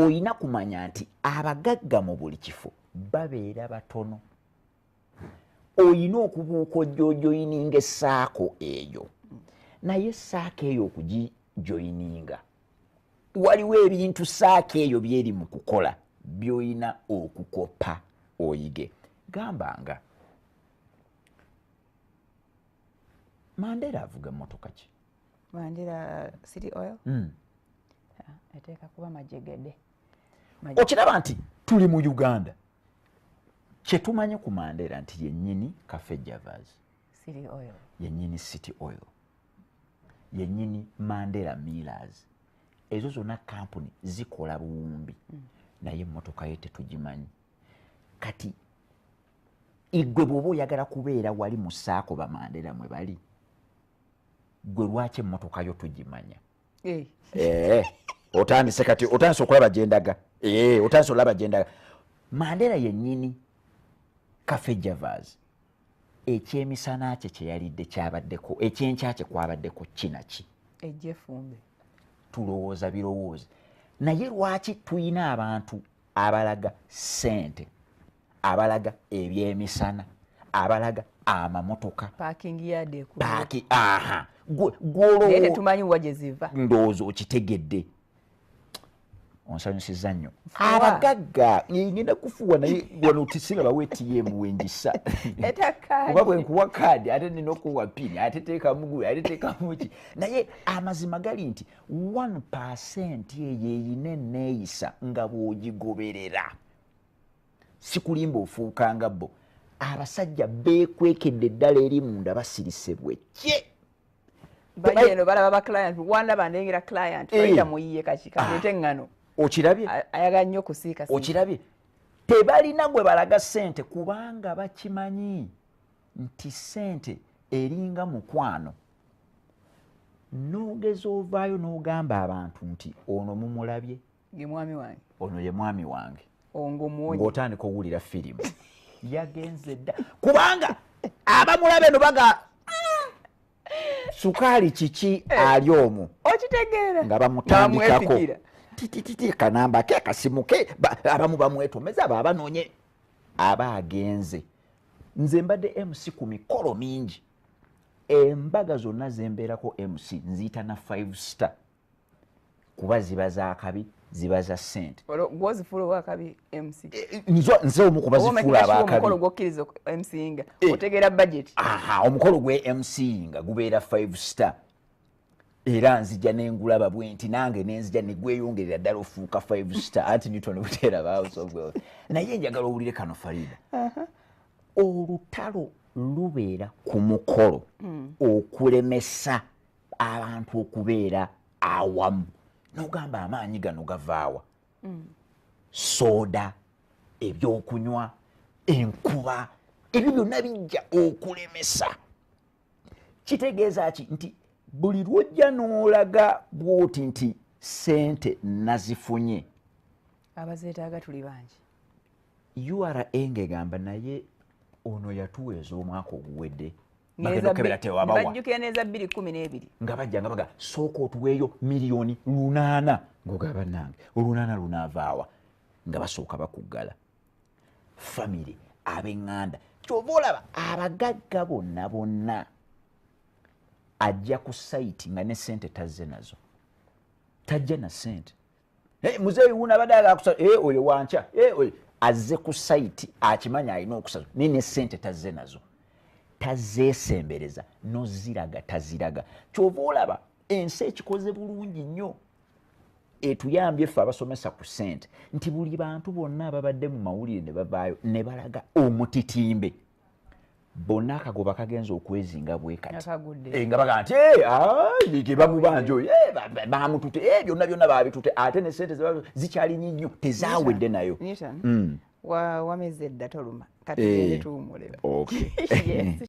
oyina kumanya nti abagagga mu buli kifo babeera batono. Oyina okubuuka ojjojoyininga essaako eyo, naye essaako eyo okugijoyininga waliwo ebintu saako eyo byeri mu kukola by'oyina okukopa oyige. Gambanga Mandela avuga mmotoka ki? Mandela City Oil. Eteeka kuba majegede. Okiraba nti tuli mu Uganda. Kyetumanye ku Mandela nti yennyini Cafe Javas, City Oil, yennyini City Oil, yennyini Mandela Millers. Ezo zonna kampuni zikola buwumbi, naye emmotoka ye tetugimanyi. Kati igwe bw'oba oyagala kubeera wali mu ssaako ba Mandela mwe bali, gwe lwaki emmotoka yo tugimanya? Otandise kati otandise okulaba gyendaga. Otandise olaba gyendaga. Mandela yennyini Cafe Javas, ekyemisana kye kye yalidde kyabaddeko, ekyenkya kye kwabaddeko kinaki? Ejjefumbe. Tulowooza birowooza. Naye lwaki tuyina abantu abalaga ssente, abalaga ebyemisana, abalaga amamotoka, parking yard ekulu. Naye tetumanyi wa gye ziva. Ndowooza okitegedde. Onsanyusiza nnyo. Abagagga ngenda kufuwa naye wano tisiraba ATM wenjisa. Kuba bwe nkuwa kaadi ate nina okuwa pini ate teeka mugulu ate teeka muki. Naye amazima gali nti 1% eyo eyina enneeyisa nga bw'ogigoberera. Sikulimba ofuukanga bo. Abasajja beekwekedde eddala eri munda basirise bwekye. Bajeno balaba ba client wanda bandengera client oyita muyiye kachika ete ngano. Okirabye? Ayaga nnyo kusiika. Okirabye? Tebalina gwe balaga ssente kubanga bakimanyi nti ssente eringa mukwano. N'ogeza ovaayo n'ogamba abantu nti ono mumulabye? Ye mwami wange. Ono ye mwami wange. Ongomuwonye. Ng'otandika owulira firimu. Yagenze dda. Kubanga abamulabe no baga sukaali kiki ali omwo. Okitegeera. Nga bamutandikako. Tititi kanamba ke akasimu ke abamu bamwetomeza aba abanoonye aba agenze. Nze mbadde MC ku mikolo mingi. Embaga zonna zembeerako MC nziyita na 5 star. Kuba ziba za kabi, ziba za ssente. Gwozifuula owakabi MC. Nze omu kuba zifuula abakabi. Omukolo gwokkiriza MC nga otegeera budget. Omukolo gwe MC nga gubeera 5 star. Era nzija n'engulaba bwenti nange nenzija ne gweyongerera ddala ofuuka 5 star. Anti Newton Butera baawusobwa. Naye njagala owulire kano Farida. Olutalo lubeera ku mukolo okulemesa abantu okubeera awamu. N'ogamba amaanyi gano gavaawa. Soda, ebyokunywa, enkuba, ebyo byonna bijja okulemesa. Kitegeeza ki nti buli lwojja n'olaga bw'oti nti ssente nazifunye. Abazeetaaga tuli bangi. URA ng'egamba naye ono yatuweeza omwaka oguwedde. Bajjukira neza 2012. Nga bajja nga baga sooka otuweeyo miliyoni 800. Ng'ogamba nange olu800 lunaavaawa. Nga basooka bakuggala. Family, ab'eŋŋanda. Kyova olaba abagagga bonna bonna ajja ku site nga ne ssente tazze nazo. Tajja na ssente. Muzeeyi wuuna abadde agakusa oyo wanca oyo azze ku site akimanya alina okusasa ne ssente tazze nazo. Tazeesembereza noziraga taziraga. Kyova olaba ensi ekikoze bulungi nnyo etuyambye ffe abasomesa ku ssente nti buli bantu bonna ababadde mu mawulire ne bavaayo ne balaga omutitimbe. Bonna akagoba kagenza okwezinga bwe kati. Nga baga nti ge bamubanja oyo bamutute byonna byonna baabitute ate ne ssente zikyali nnyo tezaawedde nayo. Wameze edda toluma kati tuwumule. Okay.